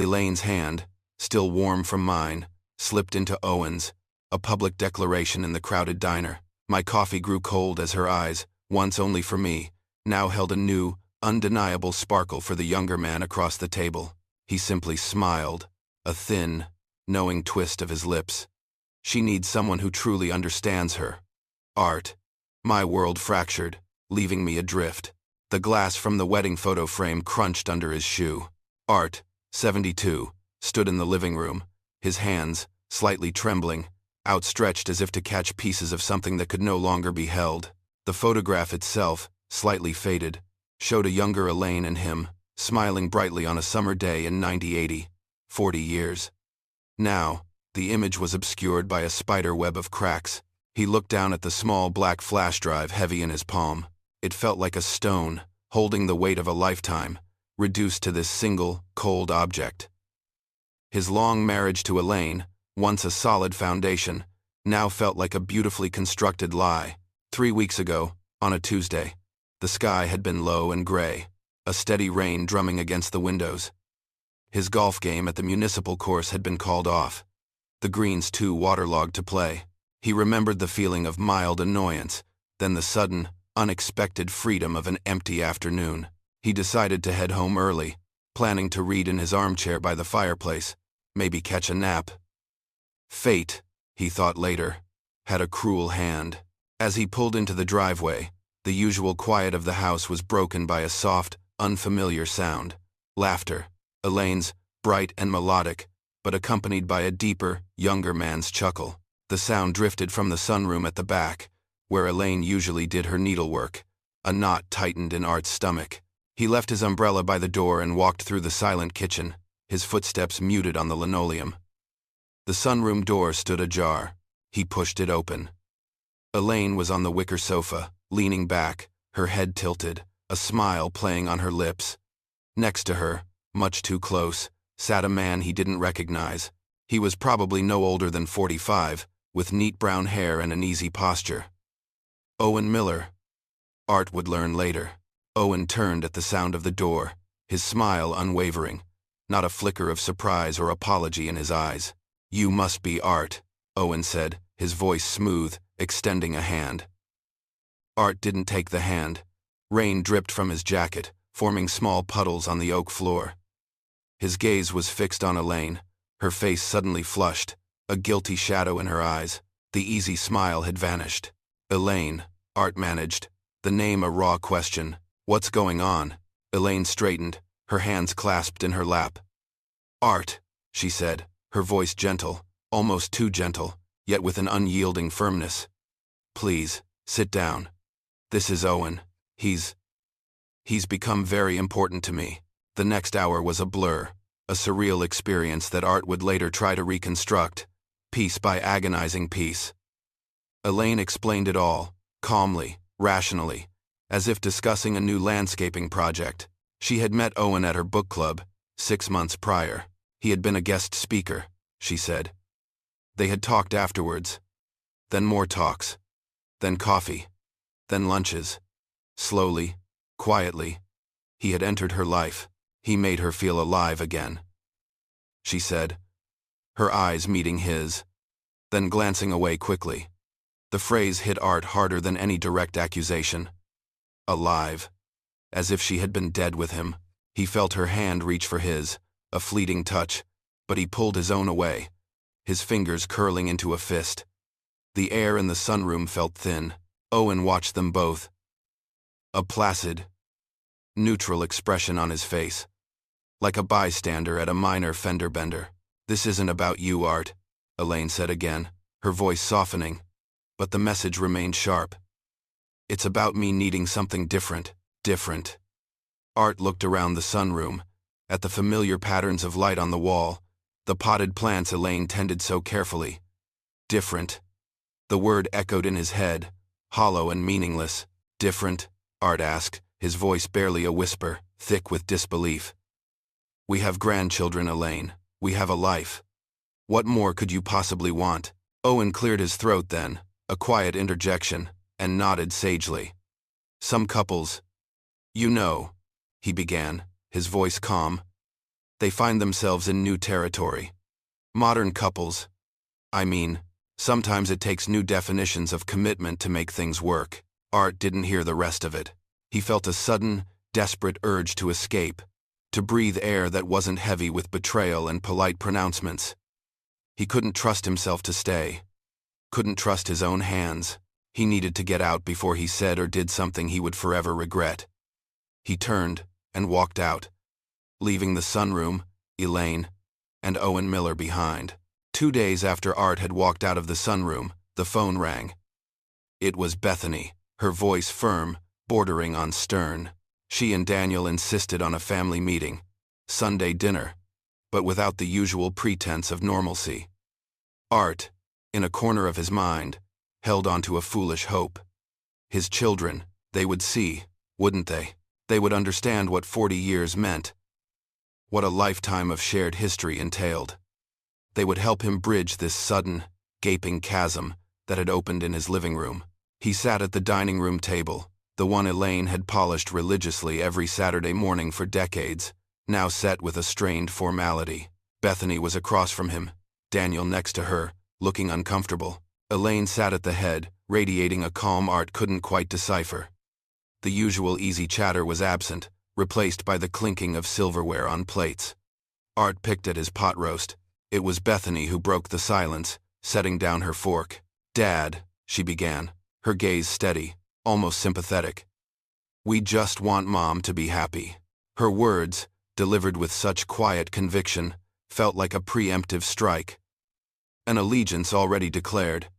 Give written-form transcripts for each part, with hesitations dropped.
Elaine's hand, still warm from mine, slipped into Owen's, a public declaration in the crowded diner. My coffee grew cold as her eyes, once only for me, now held a new, undeniable sparkle for the younger man across the table. He simply smiled, a thin, knowing twist of his lips. She needs someone who truly understands her. Art. My world fractured, leaving me adrift. The glass from the wedding photo frame crunched under his shoe. Art, 72, stood in the living room, his hands, slightly trembling, outstretched as if to catch pieces of something that could no longer be held. The photograph itself, slightly faded, showed a younger Elaine and him, smiling brightly on a summer day in 1980, 40 years. Now, the image was obscured by a spider web of cracks. He looked down at the small black flash drive heavy in his palm. It felt like a stone, holding the weight of a lifetime, reduced to this single, cold object. His long marriage to Elaine, once a solid foundation, now felt like a beautifully constructed lie. 3 weeks ago, on a Tuesday, the sky had been low and gray, a steady rain drumming against the windows. His golf game at the municipal course had been called off, the greens too waterlogged to play. He remembered the feeling of mild annoyance, then the sudden, unexpected freedom of an empty afternoon. He decided to head home early, planning to read in his armchair by the fireplace, maybe catch a nap. Fate, he thought later, had a cruel hand. As he pulled into the driveway, the usual quiet of the house was broken by a soft, unfamiliar sound. Laughter, Elaine's, bright and melodic, but accompanied by a deeper, younger man's chuckle. The sound drifted from the sunroom at the back, where Elaine usually did her needlework. A knot tightened in Art's stomach. He left his umbrella by the door and walked through the silent kitchen, his footsteps muted on the linoleum. The sunroom door stood ajar. He pushed it open. Elaine was on the wicker sofa, leaning back, her head tilted, a smile playing on her lips. Next to her, much too close, sat a man he didn't recognize. He was probably no older than 45, with neat brown hair and an easy posture. Owen Miller. Art would learn later. Owen turned at the sound of the door, his smile unwavering, not a flicker of surprise or apology in his eyes. "You must be Art," Owen said, his voice smooth, extending a hand. Art didn't take the hand. Rain dripped from his jacket, forming small puddles on the oak floor. His gaze was fixed on Elaine, her face suddenly flushed, a guilty shadow in her eyes. The easy smile had vanished. "Elaine," Art managed, the name a raw question. "What's going on?" Elaine straightened, her hands clasped in her lap. "Art," she said, her voice gentle, almost too gentle, yet with an unyielding firmness. "Please, sit down. This is Owen. He's become very important to me." The next hour was a blur, a surreal experience that Art would later try to reconstruct, piece by agonizing piece. Elaine explained it all, calmly, rationally, as if discussing a new landscaping project. She had met Owen at her book club, 6 months prior. He had been a guest speaker, she said. They had talked afterwards. Then more talks. Then coffee. Then lunches. Slowly, quietly, he had entered her life. He made her feel alive again. She said, her eyes meeting his, then glancing away quickly. The phrase hit Art harder than any direct accusation. Alive. As if she had been dead with him. He felt her hand reach for his, a fleeting touch, but he pulled his own away, his fingers curling into a fist. The air in the sunroom felt thin. Owen watched them both. A placid, neutral expression on his face, like a bystander at a minor fender bender. "This isn't about you, Art," Elaine said again, her voice softening, but the message remained sharp. "It's about me needing something different. Art looked around the sunroom, at the familiar patterns of light on the wall, the potted plants Elaine tended so carefully. Different. The word echoed in his head, hollow and meaningless. "Different?" Art asked, his voice barely a whisper, thick with disbelief. "We have grandchildren, Elaine. We have a life. What more could you possibly want?" Owen cleared his throat then, a quiet interjection, and nodded sagely. "Some couples, you know," he began, his voice calm. they find themselves in new territory. Modern couples, sometimes it takes new definitions of commitment to make things work. Art didn't hear the rest of it. He felt a sudden, desperate urge to escape, to breathe air that wasn't heavy with betrayal and polite pronouncements. He couldn't trust himself to stay, couldn't trust his own hands. He needed to get out before he said or did something he would forever regret. He turned and walked out, leaving the sunroom, Elaine, and Owen Miller behind. 2 days after Art had walked out of the sunroom, the phone rang. It was Bethany, her voice firm, bordering on stern. She and Daniel insisted on a family meeting, Sunday dinner, but without the usual pretense of normalcy. Art, in a corner of his mind, held on to a foolish hope. His children, they would see, wouldn't they? They would understand what 40 years meant, what a lifetime of shared history entailed. They would help him bridge this sudden, gaping chasm that had opened in his living room. He sat at the dining room table, the one Elaine had polished religiously every Saturday morning for decades, now set with a strained formality. Bethany was across from him, Daniel next to her, looking uncomfortable. Elaine sat at the head, radiating a calm Art couldn't quite decipher. The usual easy chatter was absent, replaced by the clinking of silverware on plates. Art picked at his pot roast. It was Bethany who broke the silence, setting down her fork. "Dad," she began, her gaze steady, almost sympathetic. "We just want Mom to be happy." Her words, delivered with such quiet conviction, felt like a preemptive strike, an allegiance already declared.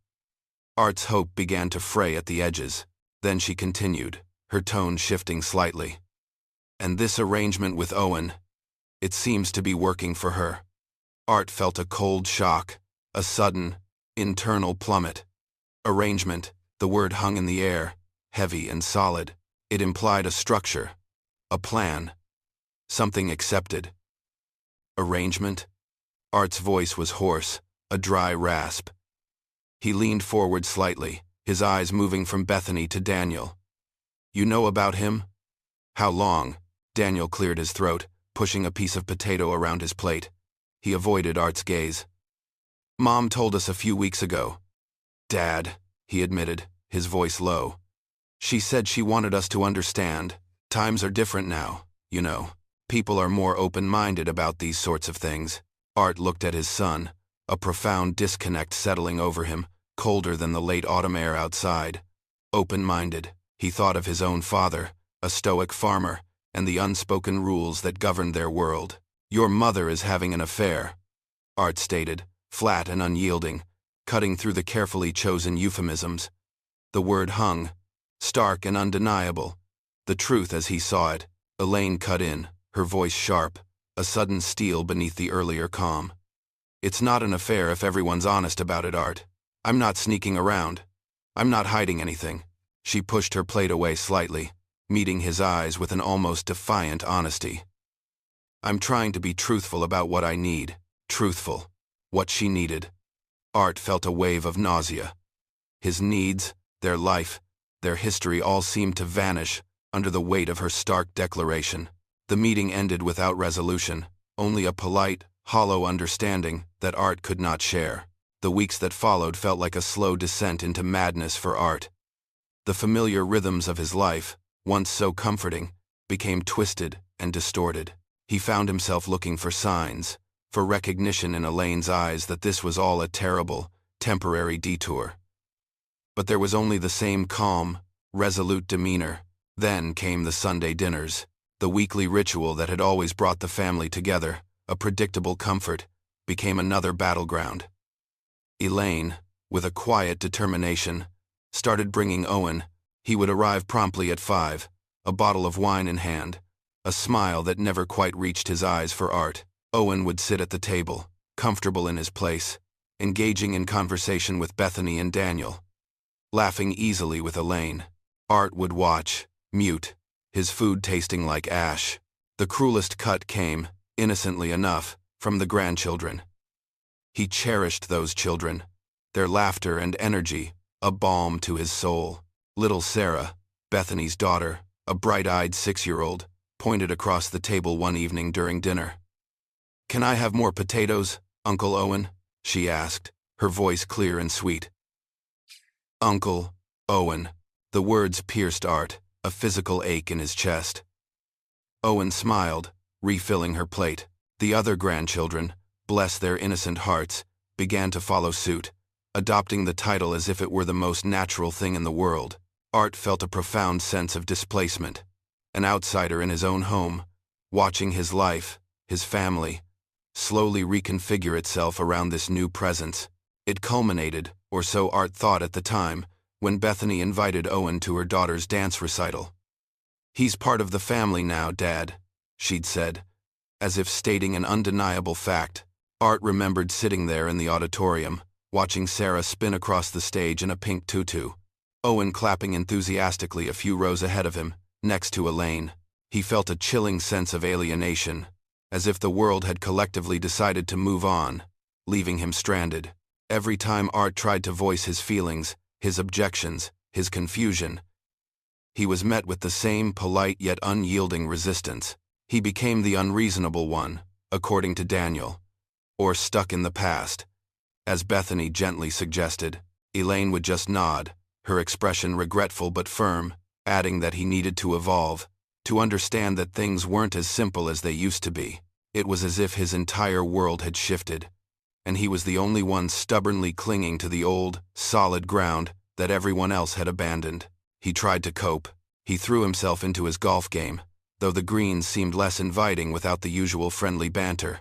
Art's hope began to fray at the edges. Then she continued, her tone shifting slightly. "And this arrangement with Owen, it seems to be working for her." Art felt a cold shock, a sudden, internal plummet. Arrangement, the word hung in the air, heavy and solid. It implied a structure, a plan, something accepted. Arrangement? Art's voice was hoarse, a dry rasp. He leaned forward slightly, his eyes moving from Bethany to Daniel. "You know about him?" "How long?" Daniel cleared his throat, pushing a piece of potato around his plate. He avoided Art's gaze. "Mom told us a few weeks ago." "Dad," he admitted, his voice low. "She said she wanted us to understand. Times are different now, you know. People are more open-minded about these sorts of things." Art looked at his son, a profound disconnect settling over him, colder than the late autumn air outside. Open-minded. He thought of his own father, a stoic farmer, and the unspoken rules that governed their world. "Your mother is having an affair," Art stated, flat and unyielding, cutting through the carefully chosen euphemisms. The word hung, stark and undeniable, the truth as he saw it. Elaine cut in, her voice sharp, a sudden steel beneath the earlier calm. "It's not an affair if everyone's honest about it, Art. I'm not sneaking around. I'm not hiding anything." She pushed her plate away slightly, meeting his eyes with an almost defiant honesty. "I'm trying to be truthful about what I need. Truthful. What she needed." Art felt a wave of nausea. His needs, their life, their history all seemed to vanish under the weight of her stark declaration. The meeting ended without resolution, only a polite, hollow understanding that Art could not share. The weeks that followed felt like a slow descent into madness for Art. The familiar rhythms of his life, once so comforting, became twisted and distorted. He found himself looking for signs, for recognition in Elaine's eyes that this was all a terrible, temporary detour. But there was only the same calm, resolute demeanor. Then came the Sunday dinners, the weekly ritual that had always brought the family together, a predictable comfort, became another battleground. Elaine, with a quiet determination, started bringing Owen. He would arrive promptly at 5, a bottle of wine in hand, a smile that never quite reached his eyes for Art. Owen would sit at the table, comfortable in his place, engaging in conversation with Bethany and Daniel, laughing easily with Elaine. Art would watch, mute, his food tasting like ash. The cruelest cut came, innocently enough, from the grandchildren. He cherished those children, their laughter and energy, a balm to his soul. Little Sarah, Bethany's daughter, a bright-eyed 6-year-old, pointed across the table one evening during dinner. "Can I have more potatoes, Uncle Owen?" she asked, her voice clear and sweet. Uncle Owen. The words pierced Art, a physical ache in his chest. Owen smiled, refilling her plate. The other grandchildren, bless their innocent hearts, began to follow suit, adopting the title as if it were the most natural thing in the world. Art felt a profound sense of displacement. An outsider in his own home, watching his life, his family, slowly reconfigure itself around this new presence. It culminated, or so Art thought at the time, when Bethany invited Owen to her daughter's dance recital. "He's part of the family now, Dad," she'd said, as if stating an undeniable fact. Art remembered sitting there in the auditorium, watching Sarah spin across the stage in a pink tutu. Owen clapping enthusiastically a few rows ahead of him, next to Elaine. He felt a chilling sense of alienation, as if the world had collectively decided to move on, leaving him stranded. Every time Art tried to voice his feelings, his objections, his confusion, he was met with the same polite yet unyielding resistance. He became the unreasonable one, according to Daniel, or stuck in the past. As Bethany gently suggested, Elaine would just nod, her expression regretful but firm, adding that he needed to evolve, to understand that things weren't as simple as they used to be. It was as if his entire world had shifted, and he was the only one stubbornly clinging to the old, solid ground that everyone else had abandoned. He tried to cope. He threw himself into his golf game, though the greens seemed less inviting without the usual friendly banter,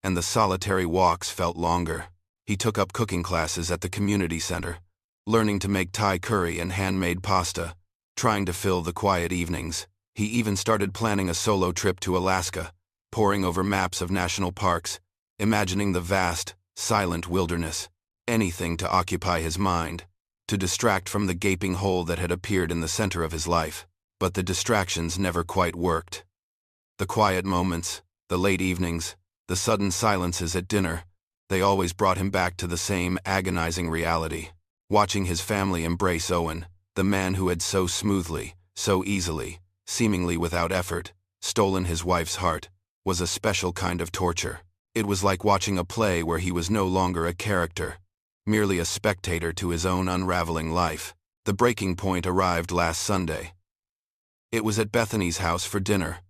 and the solitary walks felt longer. He took up cooking classes at the community center, learning to make Thai curry and handmade pasta, trying to fill the quiet evenings. He even started planning a solo trip to Alaska, poring over maps of national parks, imagining the vast, silent wilderness, anything to occupy his mind, to distract from the gaping hole that had appeared in the center of his life. But the distractions never quite worked. The quiet moments, the late evenings, the sudden silences at dinner, they always brought him back to the same agonizing reality. Watching his family embrace Owen, the man who had so smoothly, so easily, seemingly without effort, stolen his wife's heart, was a special kind of torture. It was like watching a play where he was no longer a character, merely a spectator to his own unraveling life. The breaking point arrived last Sunday. It was at Bethany's house for dinner,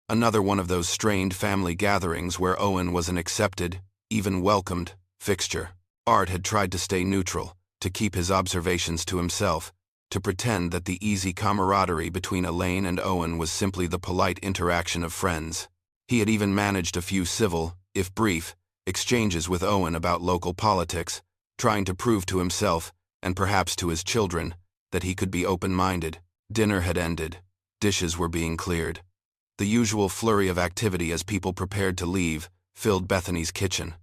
another one of those strained family gatherings where Owen was an accepted, even welcomed, fixture. Art had tried to stay neutral, to keep his observations to himself, to pretend that the easy camaraderie between Elaine and Owen was simply the polite interaction of friends. He had even managed a few civil, if brief, exchanges with Owen about local politics, trying to prove to himself, and perhaps to his children, that he could be open-minded. Dinner had ended. Dishes were being cleared. The usual flurry of activity as people prepared to leave filled Bethany's kitchen.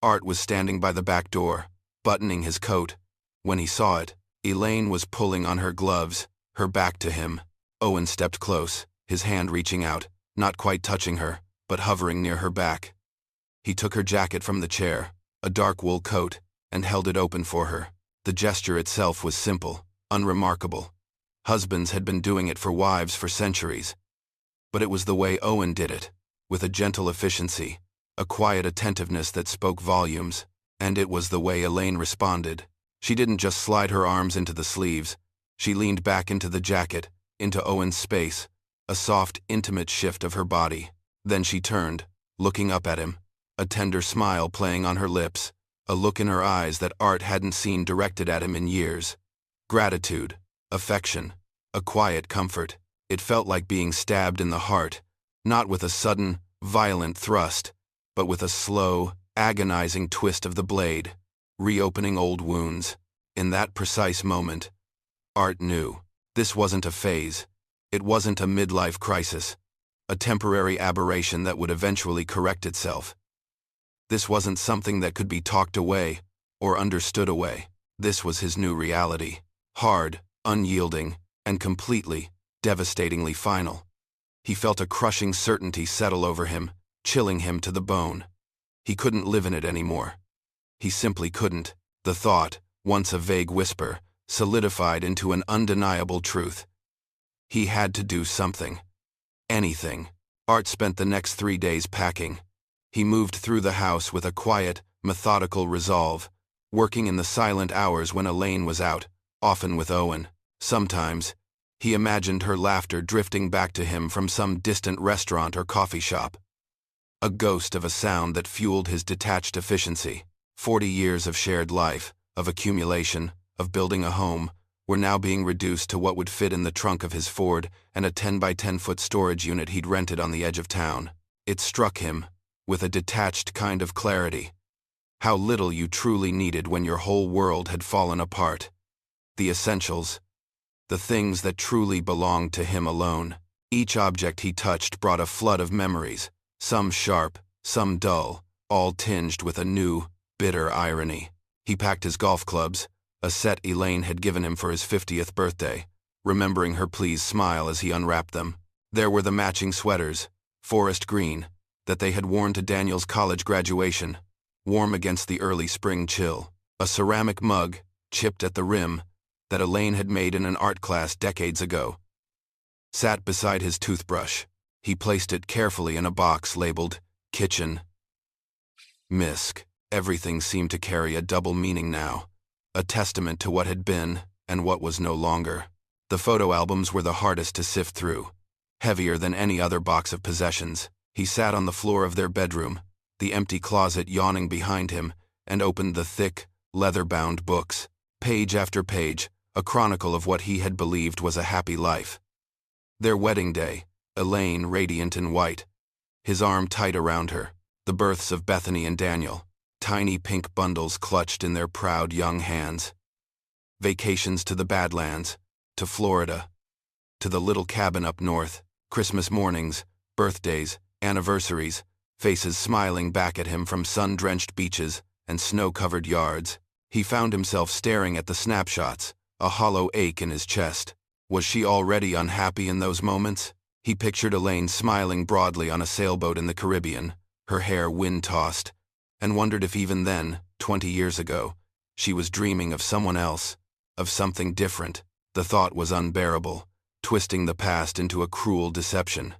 Art was standing by the back door, buttoning his coat. When he saw it, Elaine was pulling on her gloves, her back to him. Owen stepped close, his hand reaching out, not quite touching her, but hovering near her back. He took her jacket from the chair, a dark wool coat, and held it open for her. The gesture itself was simple, unremarkable. Husbands had been doing it for wives for centuries. But it was the way Owen did it, with a gentle efficiency, a quiet attentiveness that spoke volumes, and it was the way Elaine responded. She didn't just slide her arms into the sleeves. She leaned back into the jacket, into Owen's space, a soft, intimate shift of her body. Then she turned, looking up at him, a tender smile playing on her lips, a look in her eyes that Art hadn't seen directed at him in years. Gratitude, affection, a quiet comfort. It felt like being stabbed in the heart, not with a sudden, violent thrust, but with a slow, agonizing twist of the blade, reopening old wounds. In that precise moment, Art knew. This wasn't a phase. It wasn't a midlife crisis, a temporary aberration that would eventually correct itself. This wasn't something that could be talked away or understood away. This was his new reality. Hard, unyielding, and completely, devastatingly final. He felt a crushing certainty settle over him, chilling him to the bone. He couldn't live in it anymore. He simply couldn't. The thought, once a vague whisper, solidified into an undeniable truth. He had to do something. Anything. Art spent the next 3 days packing. He moved through the house with a quiet, methodical resolve, working in the silent hours when Elaine was out, often with Owen. Sometimes, he imagined her laughter drifting back to him from some distant restaurant or coffee shop. A ghost of a sound that fueled his detached efficiency. 40 years of shared life, of accumulation, of building a home, were now being reduced to what would fit in the trunk of his Ford and a 10 by 10-foot storage unit he'd rented on the edge of town. It struck him, with a detached kind of clarity, how little you truly needed when your whole world had fallen apart. The essentials, the things that truly belonged to him alone. Each object he touched brought a flood of memories, some sharp, some dull, all tinged with a new, bitter irony. He packed his golf clubs, a set Elaine had given him for his 50th birthday, remembering her pleased smile as he unwrapped them. There were the matching sweaters, forest green, that they had worn to Daniel's college graduation, warm against the early spring chill. A ceramic mug, chipped at the rim, that Elaine had made in an art class decades ago, sat beside his toothbrush. He placed it carefully in a box labeled Kitchen Misc. Everything seemed to carry a double meaning now, a testament to what had been and what was no longer. The photo albums were the hardest to sift through, heavier than any other box of possessions. He sat on the floor of their bedroom, the empty closet yawning behind him, and opened the thick, leather-bound books, page after page, a chronicle of what he had believed was a happy life. Their wedding day, Elaine radiant in white, his arm tight around her, the births of Bethany and Daniel, tiny pink bundles clutched in their proud young hands. Vacations to the Badlands, to Florida, to the little cabin up north, Christmas mornings, birthdays, anniversaries, faces smiling back at him from sun-drenched beaches and snow-covered yards. He found himself staring at the snapshots, a hollow ache in his chest. Was she already unhappy in those moments? He pictured Elaine smiling broadly on a sailboat in the Caribbean, her hair wind-tossed, and wondered if even then, 20 years ago, she was dreaming of someone else, of something different. The thought was unbearable, twisting the past into a cruel deception.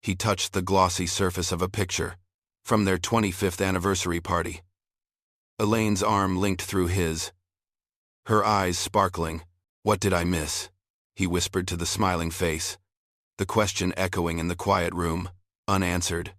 He touched the glossy surface of a picture, from their 25th anniversary party. Elaine's arm linked through his, her eyes sparkling. "What did I miss?" he whispered to the smiling face, the question echoing in the quiet room, unanswered.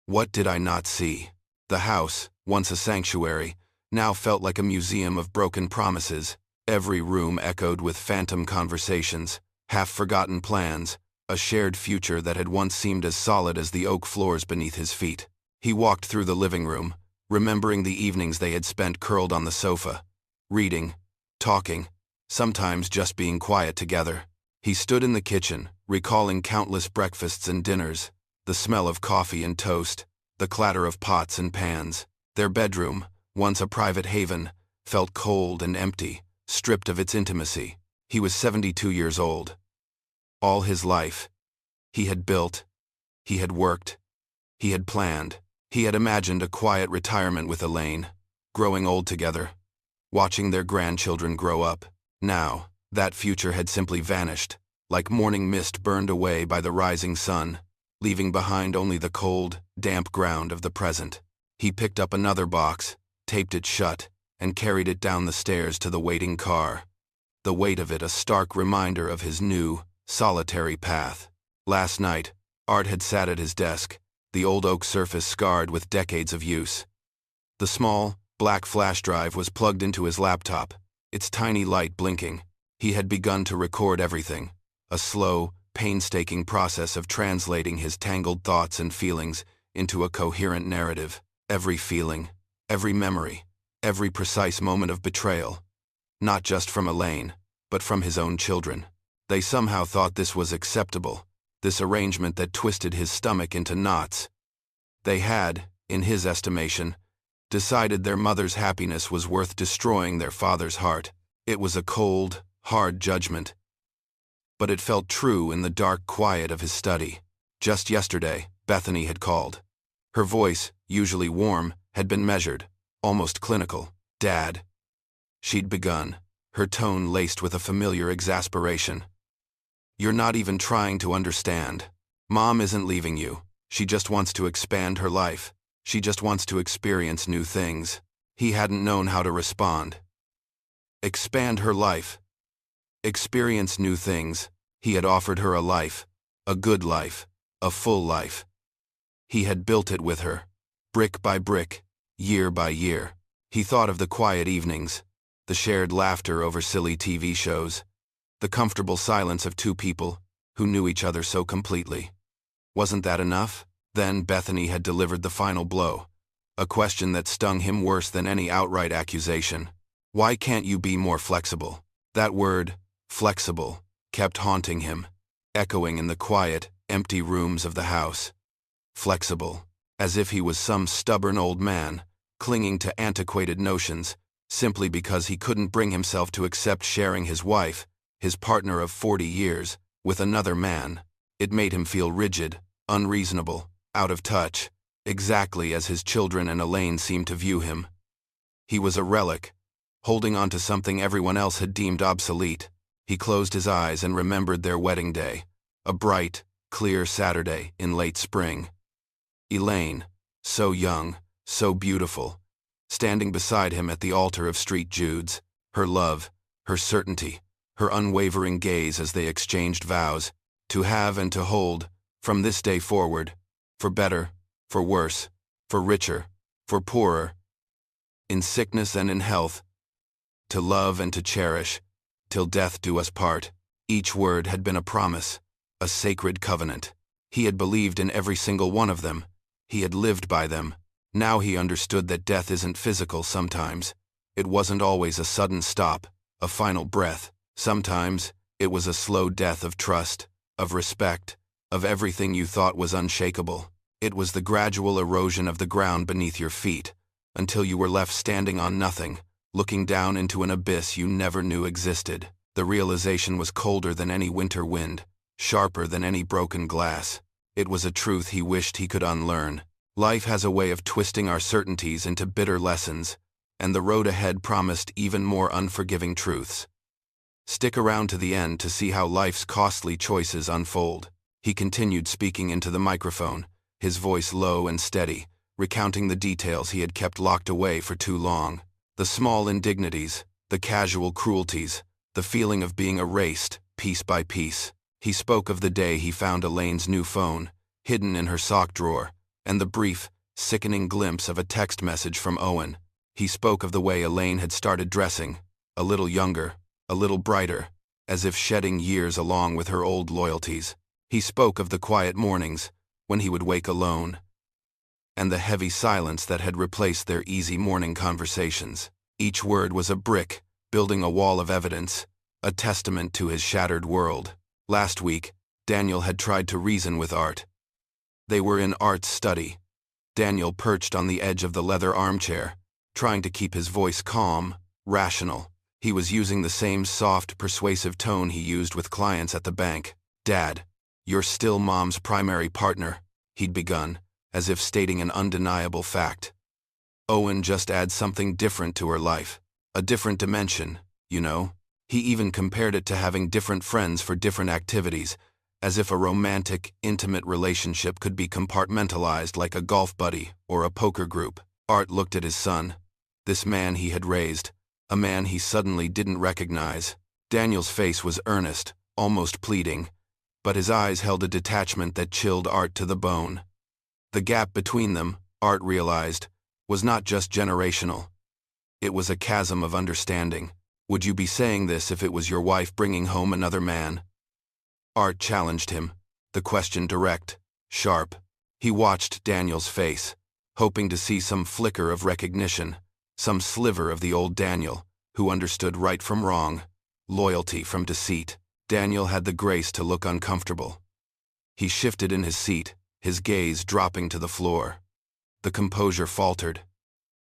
What did I not see? The house, once a sanctuary, now felt like a museum of broken promises. Every room echoed with phantom conversations, half-forgotten plans, a shared future that had once seemed as solid as the oak floors beneath his feet. He walked through the living room, remembering the evenings they had spent curled on the sofa, reading, talking, sometimes just being quiet together. He stood in the kitchen, recalling countless breakfasts and dinners, the smell of coffee and toast, the clatter of pots and pans. Their bedroom, once a private haven, felt cold and empty, stripped of its intimacy. He was 72 years old. All his life, he had built, he had worked, he had planned. He had imagined a quiet retirement with Elaine, growing old together, watching their grandchildren grow up. Now, that future had simply vanished, like morning mist burned away by the rising sun, leaving behind only the cold, damp ground of the present. He picked up another box, taped it shut, and carried it down the stairs to the waiting car, the weight of it a stark reminder of his new, solitary path. Last night, Art had sat at his desk, the old oak surface scarred with decades of use. The small, black flash drive was plugged into his laptop, its tiny light blinking. He had begun to record everything, a slow, painstaking process of translating his tangled thoughts and feelings into a coherent narrative. Every feeling, every memory, every precise moment of betrayal, not just from Elaine, but from his own children. They somehow thought this was acceptable, this arrangement that twisted his stomach into knots. They had, in his estimation, decided their mother's happiness was worth destroying their father's heart. It was a cold, hard judgment, but it felt true in the dark quiet of his study. Just yesterday, Bethany had called. Her voice, usually warm, had been measured, almost clinical. "Dad." She'd begun, her tone laced with a familiar exasperation. "You're not even trying to understand. Mom isn't leaving you. She just wants to expand her life. She just wants to experience new things. He hadn't known how to respond. Expand her life. Experience new things. He had offered her a life. A good life. A full life. He had built it with her. Brick by brick. Year by year. He thought of the quiet evenings. The shared laughter over silly TV shows. The comfortable silence of two people who knew each other so completely. Wasn't that enough? Then Bethany had delivered the final blow. A question that stung him worse than any outright accusation. Why can't you be more flexible? That word, flexible, kept haunting him, echoing in the quiet, empty rooms of the house. Flexible, as if he was some stubborn old man, clinging to antiquated notions, simply because he couldn't bring himself to accept sharing his wife, his partner of 40 years, with another man. It made him feel rigid, unreasonable, out of touch, exactly as his children and Elaine seemed to view him. He was a relic, holding on to something everyone else had deemed obsolete. He closed his eyes and remembered their wedding day, a bright, clear Saturday in late spring. Elaine, so young, so beautiful, standing beside him at the altar of Street Jude's, her love, her certainty, her unwavering gaze as they exchanged vows, to have and to hold, from this day forward, for better, for worse, for richer, for poorer, in sickness and in health, to love and to cherish, till death do us part. Each word had been a promise, a sacred covenant. He had believed in every single one of them. He had lived by them. Now he understood that death isn't physical sometimes. It wasn't always a sudden stop, a final breath. Sometimes, it was a slow death of trust, of respect, of everything you thought was unshakable. It was the gradual erosion of the ground beneath your feet, until you were left standing on nothing, looking down into an abyss you never knew existed. The realization was colder than any winter wind, sharper than any broken glass. It was a truth he wished he could unlearn. Life has a way of twisting our certainties into bitter lessons, and the road ahead promised even more unforgiving truths. Stick around to the end to see how life's costly choices unfold. He continued speaking into the microphone, his voice low and steady, recounting the details he had kept locked away for too long. The small indignities, the casual cruelties, the feeling of being erased, piece by piece. He spoke of the day he found Elaine's new phone, hidden in her sock drawer, and the brief, sickening glimpse of a text message from Owen. He spoke of the way Elaine had started dressing, a little younger, a little brighter, as if shedding years along with her old loyalties. He spoke of the quiet mornings, when he would wake alone, and the heavy silence that had replaced their easy morning conversations. Each word was a brick, building a wall of evidence, a testament to his shattered world. Last week, Daniel had tried to reason with Art. They were in Art's study. Daniel perched on the edge of the leather armchair, trying to keep his voice calm, rational. He was using the same soft, persuasive tone he used with clients at the bank. "Dad, you're still Mom's primary partner," he'd begun, as if stating an undeniable fact. Owen just adds something different to her life, a different dimension, you know. He even compared it to having different friends for different activities, as if a romantic, intimate relationship could be compartmentalized like a golf buddy or a poker group. Art looked at his son, this man he had raised, a man he suddenly didn't recognize. Daniel's face was earnest, almost pleading, but his eyes held a detachment that chilled Art to the bone. The gap between them, Art realized, was not just generational. It was a chasm of understanding. Would you be saying this if it was your wife bringing home another man? Art challenged him, the question direct, sharp. He watched Daniel's face, hoping to see some flicker of recognition, some sliver of the old Daniel, who understood right from wrong, loyalty from deceit. Daniel had the grace to look uncomfortable. He shifted in his seat, his gaze dropping to the floor. The composure faltered.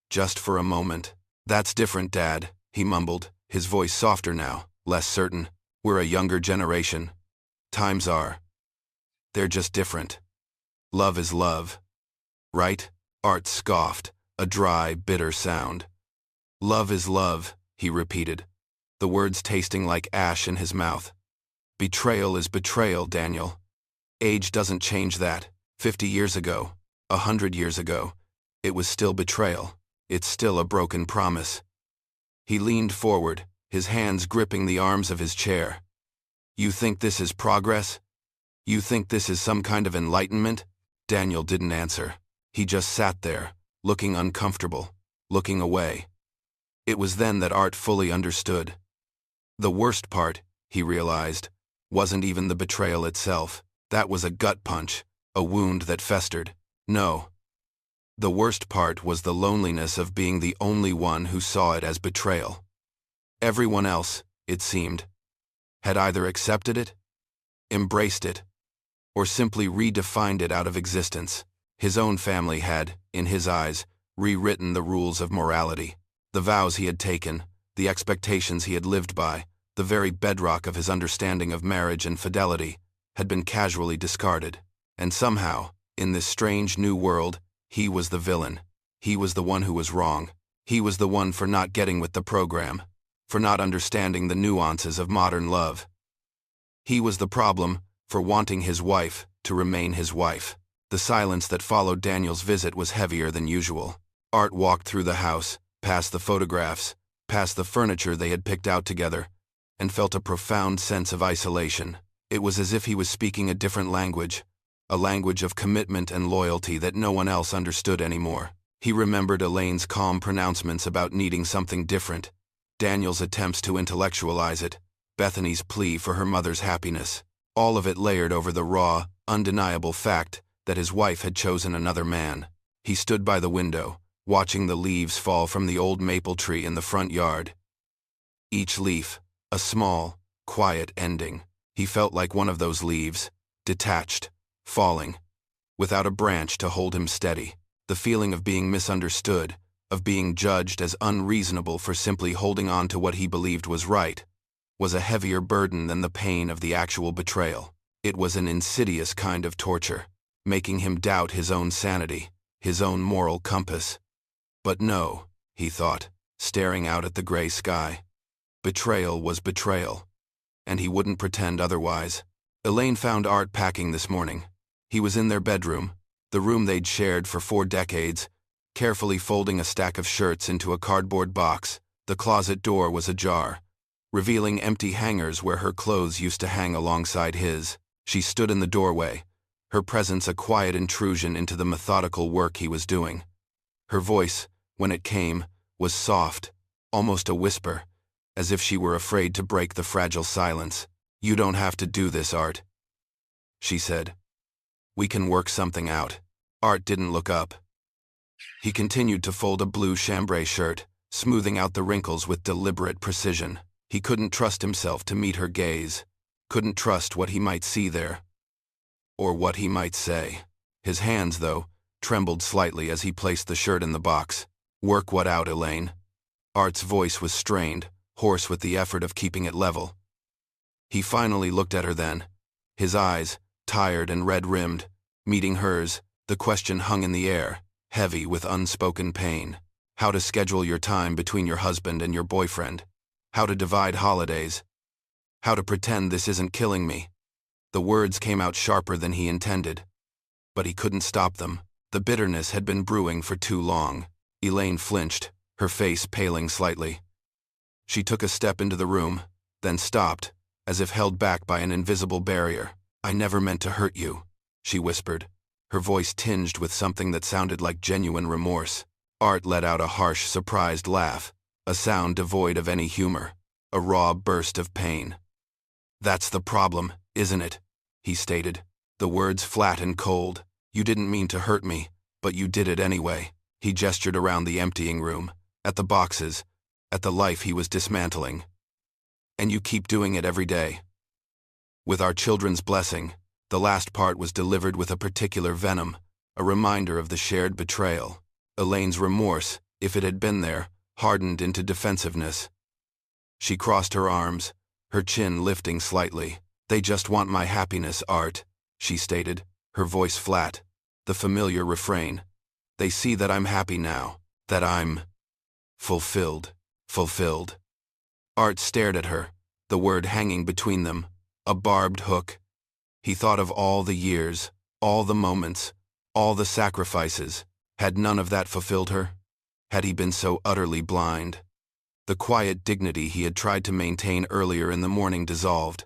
Just for a moment. "That's different, Dad," he mumbled, his voice softer now, less certain. "We're a younger generation. Times are. They're just different. Love is love. Right?" Art scoffed, a dry, bitter sound. "Love is love," he repeated, the words tasting like ash in his mouth. "Betrayal is betrayal, Daniel. Age doesn't change that. 50 years ago, 100 years ago, it was still betrayal. It's still a broken promise. He leaned forward, his hands gripping the arms of his chair. You think this is progress? You think this is some kind of enlightenment? Daniel didn't answer. He just sat there, looking uncomfortable, looking away. It was then that Art fully understood. The worst part, he realized, wasn't even the betrayal itself. That was a gut punch, a wound that festered. No. The worst part was the loneliness of being the only one who saw it as betrayal. Everyone else, it seemed, had either accepted it, embraced it, or simply redefined it out of existence. His own family had, in his eyes, rewritten the rules of morality. The vows he had taken, the expectations he had lived by, the very bedrock of his understanding of marriage and fidelity, had been casually discarded. And somehow, in this strange new world, he was the villain. He was the one who was wrong. He was the one for not getting with the program, for not understanding the nuances of modern love. He was the problem for wanting his wife to remain his wife. The silence that followed Daniel's visit was heavier than usual. Art walked through the house, past the photographs, past the furniture they had picked out together, and felt a profound sense of isolation. It was as if he was speaking a different language, a language of commitment and loyalty that no one else understood anymore. He remembered Elaine's calm pronouncements about needing something different, Daniel's attempts to intellectualize it, Bethany's plea for her mother's happiness. All of it layered over the raw, undeniable fact that his wife had chosen another man. He stood by the window, watching the leaves fall from the old maple tree in the front yard. Each leaf, a small, quiet ending. He felt like one of those leaves, detached, falling, without a branch to hold him steady. The feeling of being misunderstood, of being judged as unreasonable for simply holding on to what he believed was right, was a heavier burden than the pain of the actual betrayal. It was an insidious kind of torture, making him doubt his own sanity, his own moral compass. But no, he thought, staring out at the gray sky. Betrayal was betrayal, and he wouldn't pretend otherwise. Elaine found Art packing this morning. He was in their bedroom, the room they'd shared for 4 decades, carefully folding a stack of shirts into a cardboard box. The closet door was ajar, revealing empty hangers where her clothes used to hang alongside his. She stood in the doorway, her presence a quiet intrusion into the methodical work he was doing. Her voice, when it came, was soft, almost a whisper, as if she were afraid to break the fragile silence. "You don't have to do this, Art," she said. "We can work something out." Art didn't look up. He continued to fold a blue chambray shirt, smoothing out the wrinkles with deliberate precision. He couldn't trust himself to meet her gaze, couldn't trust what he might see there, or what he might say. His hands, though, trembled slightly as he placed the shirt in the box. "Work what out, Elaine?" Art's voice was strained, hoarse with the effort of keeping it level. He finally looked at her then, his eyes, tired and red-rimmed, meeting hers. The question hung in the air, heavy with unspoken pain. How to schedule your time between your husband and your boyfriend. How to divide holidays. How to pretend this isn't killing me. The words came out sharper than he intended, but he couldn't stop them. The bitterness had been brewing for too long. Elaine flinched, her face paling slightly. She took a step into the room, then stopped, as if held back by an invisible barrier. "I never meant to hurt you," she whispered, her voice tinged with something that sounded like genuine remorse. Art let out a harsh, surprised laugh, a sound devoid of any humor, a raw burst of pain. "That's the problem, isn't it?" he stated, the words flat and cold. "You didn't mean to hurt me, but you did it anyway." He gestured around the emptying room, at the boxes, at the life he was dismantling. "And you keep doing it every day. With our children's blessing." The last part was delivered with a particular venom, a reminder of the shared betrayal. Elaine's remorse, if it had been there, hardened into defensiveness. She crossed her arms, her chin lifting slightly. "They just want my happiness, Art," she stated, her voice flat, the familiar refrain. "They see that I'm happy now, that I'm fulfilled." Art stared at her, the word hanging between them, a barbed hook. He thought of all the years, All the moments, all the sacrifices, had none of that fulfilled her? Had he been so utterly blind? The quiet dignity he had tried to maintain earlier in the morning dissolved.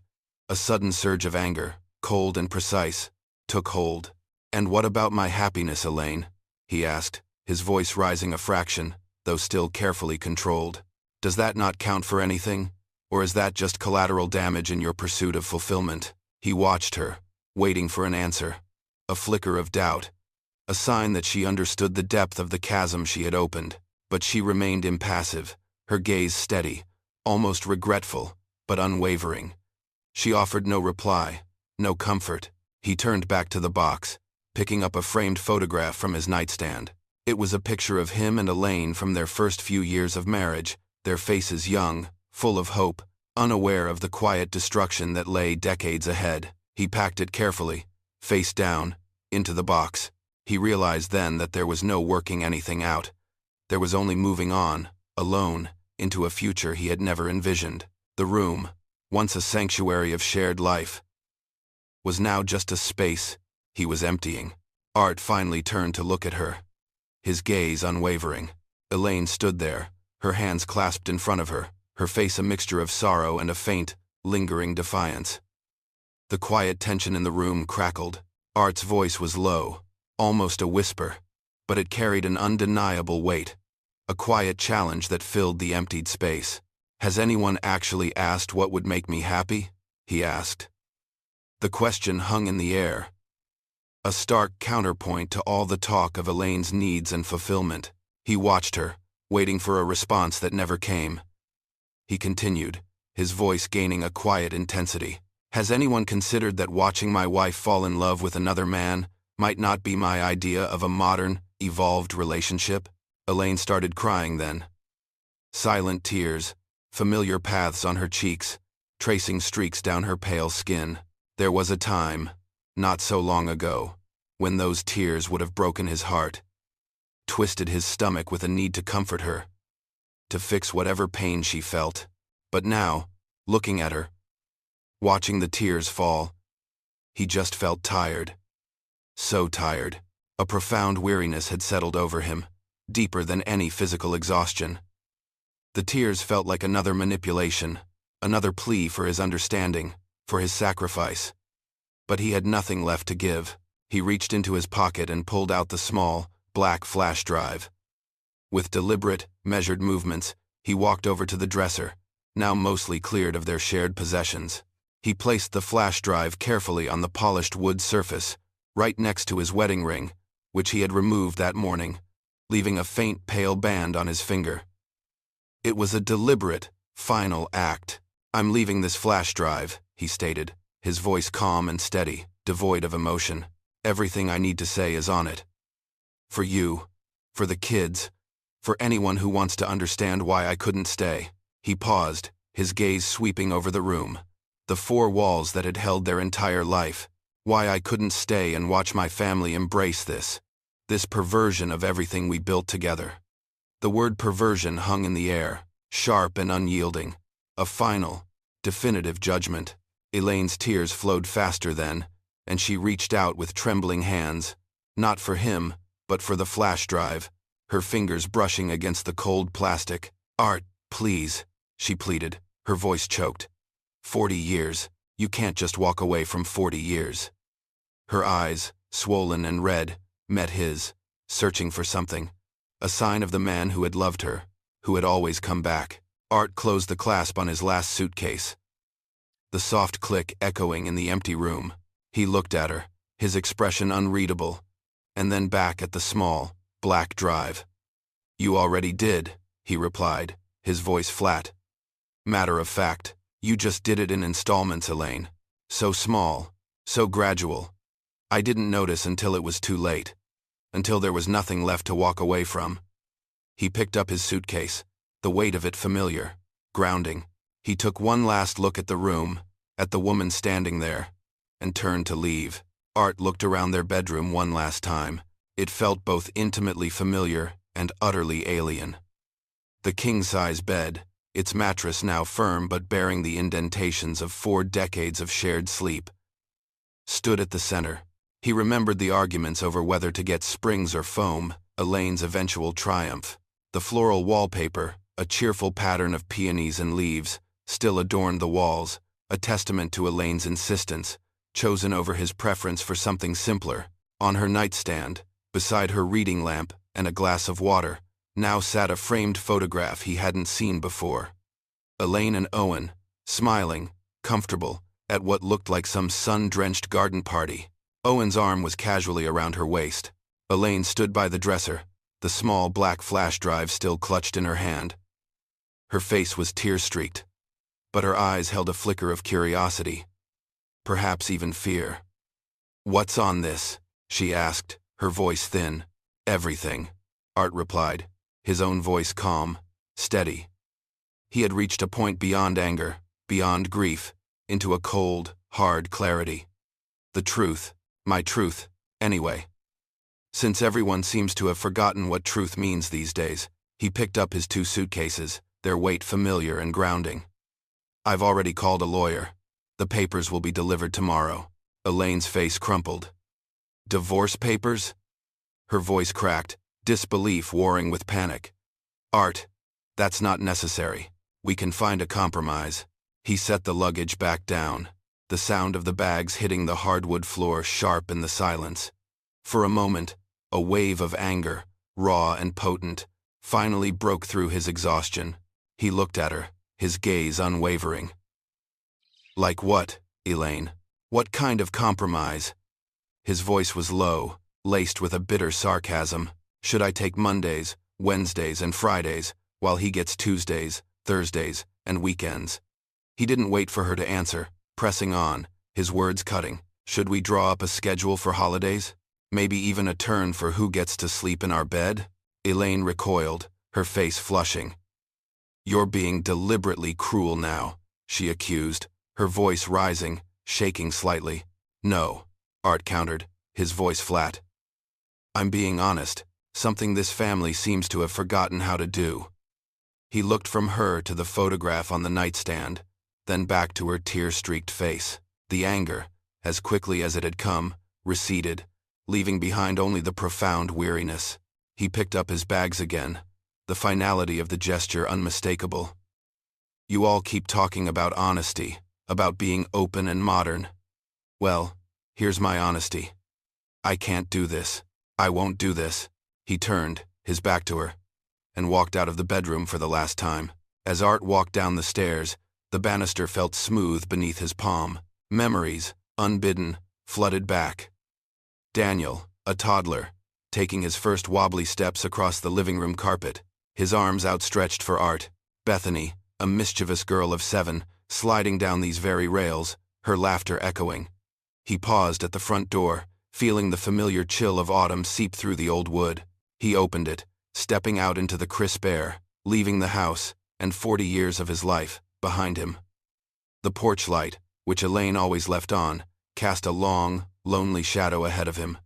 A sudden surge of anger, cold and precise, took hold. "And what about my happiness, Elaine?" he asked, his voice rising a fraction, though still carefully controlled. "Does that not count for anything? Or is that just collateral damage in your pursuit of fulfillment?" He watched her, waiting for an answer. A flicker of doubt, a sign that she understood the depth of the chasm she had opened, but she remained impassive, her gaze steady, almost regretful, but unwavering. She offered no reply, no comfort. He turned back to the box, picking up a framed photograph from his nightstand. It was a picture of him and Elaine from their first few years of marriage, their faces young, full of hope, unaware of the quiet destruction that lay decades ahead. He packed it carefully, face down, into the box. He realized then that there was no working anything out. There was only moving on, alone, into a future he had never envisioned. The room, once a sanctuary of shared life, was now just a space he was emptying. Art finally turned to look at her, his gaze unwavering. Elaine stood there, her hands clasped in front of her, her face a mixture of sorrow and a faint, lingering defiance. The quiet tension in the room crackled. Art's voice was low, almost a whisper, but it carried an undeniable weight, a quiet challenge that filled the emptied space. "Has anyone actually asked what would make me happy?" he asked. The question hung in the air, a stark counterpoint to all the talk of Elaine's needs and fulfillment. He watched her, waiting for a response that never came. He continued, his voice gaining a quiet intensity. "Has anyone considered that watching my wife fall in love with another man might not be my idea of a modern, evolved relationship?" Elaine started crying then. Silent tears, familiar paths on her cheeks, tracing streaks down her pale skin. There was a time, not so long ago, when those tears would have broken his heart, twisted his stomach with a need to comfort her, to fix whatever pain she felt. But now, looking at her, watching the tears fall, he just felt tired. So tired. A profound weariness had settled over him, deeper than any physical exhaustion. The tears felt like another manipulation, another plea for his understanding, for his sacrifice. But he had nothing left to give. He reached into his pocket and pulled out the small, black flash drive. With deliberate, measured movements, he walked over to the dresser, now mostly cleared of their shared possessions. He placed the flash drive carefully on the polished wood surface, right next to his wedding ring, which he had removed that morning, leaving a faint pale band on his finger. It was a deliberate, final act. "I'm leaving this flash drive," he stated, his voice calm and steady, devoid of emotion. "Everything I need to say is on it. For you, for the kids, for anyone who wants to understand why I couldn't stay." He paused, his gaze sweeping over the room, the four walls that had held their entire life. Why I couldn't stay and watch my family embrace this perversion of everything we built together. The word perversion hung in the air, sharp and unyielding, a final, definitive judgment. Elaine's tears flowed faster then, and she reached out with trembling hands, not for him, but for the flash drive, her fingers brushing against the cold plastic. "Art, please," she pleaded, her voice choked. 40 years, you can't just walk away from 40 years. Her eyes, swollen and red, met his, searching for something, a sign of the man who had loved her, who had always come back. Art closed the clasp on his last suitcase, the soft click echoing in the empty room. He looked at her, his expression unreadable, and then back at the small, black drive. "You already did," he replied, his voice flat. "Matter of fact, you just did it in installments, Elaine. So small, so gradual. I didn't notice until it was too late, until there was nothing left to walk away from." He picked up his suitcase, the weight of it familiar, grounding. He took one last look at the room, at the woman standing there, and turned to leave. Art looked around their bedroom one last time. It felt both intimately familiar and utterly alien. The king-size bed, its mattress now firm but bearing the indentations of 4 decades of shared sleep, stood at the center, He remembered the arguments over whether to get springs or foam, Elaine's eventual triumph. The floral wallpaper, a cheerful pattern of peonies and leaves, still adorned the walls, a testament to Elaine's insistence, chosen over his preference for something simpler. On her nightstand, beside her reading lamp and a glass of water, now sat a framed photograph he hadn't seen before. Elaine and Owen, smiling, comfortable, at what looked like some sun-drenched garden party. Owen's arm was casually around her waist. Elaine stood by the dresser, the small black flash drive still clutched in her hand. Her face was tear-streaked, but her eyes held a flicker of curiosity, perhaps even fear. "What's on this?" she asked, her voice thin. "Everything," Art replied, his own voice calm, steady. He had reached a point beyond anger, beyond grief, into a cold, hard clarity. "The truth, my truth, anyway." Since everyone seems to have forgotten what truth means these days, he picked up his 2 suitcases, their weight familiar and grounding. "I've already called a lawyer. The papers will be delivered tomorrow." Elaine's face crumpled. "Divorce papers?" Her voice cracked, disbelief warring with panic. "Art, that's not necessary. We can find a compromise." He set the luggage back down, the sound of the bags hitting the hardwood floor sharp in the silence. For a moment, a wave of anger, raw and potent, finally broke through his exhaustion. He looked at her, his gaze unwavering. "Like what, Elaine? What kind of compromise?" His voice was low, laced with a bitter sarcasm. "Should I take Mondays, Wednesdays, and Fridays, while he gets Tuesdays, Thursdays, and weekends?" He didn't wait for her to answer, pressing on, his words cutting. "Should we draw up a schedule for holidays? Maybe even a turn for who gets to sleep in our bed?" Elaine recoiled, her face flushing. "You're being deliberately cruel now," she accused, her voice rising, shaking slightly. "No," Art countered, his voice flat. "I'm being honest, something this family seems to have forgotten how to do." He looked from her to the photograph on the nightstand, then back to her tear-streaked face. The anger, as quickly as it had come, receded, leaving behind only the profound weariness. He picked up his bags again, the finality of the gesture unmistakable. "You all keep talking about honesty, about being open and modern. Well, here's my honesty. I can't do this. I won't do this." He turned, his back to her, and walked out of the bedroom for the last time. As Art walked down the stairs, the banister felt smooth beneath his palm. Memories, unbidden, flooded back. Daniel, a toddler, taking his first wobbly steps across the living room carpet, his arms outstretched for Art. Bethany, a mischievous girl of 7, sliding down these very rails, her laughter echoing. He paused at the front door, feeling the familiar chill of autumn seep through the old wood. He opened it, stepping out into the crisp air, leaving the house, and 40 years of his life, behind him. The porch light, which Elaine always left on, cast a long, lonely shadow ahead of him.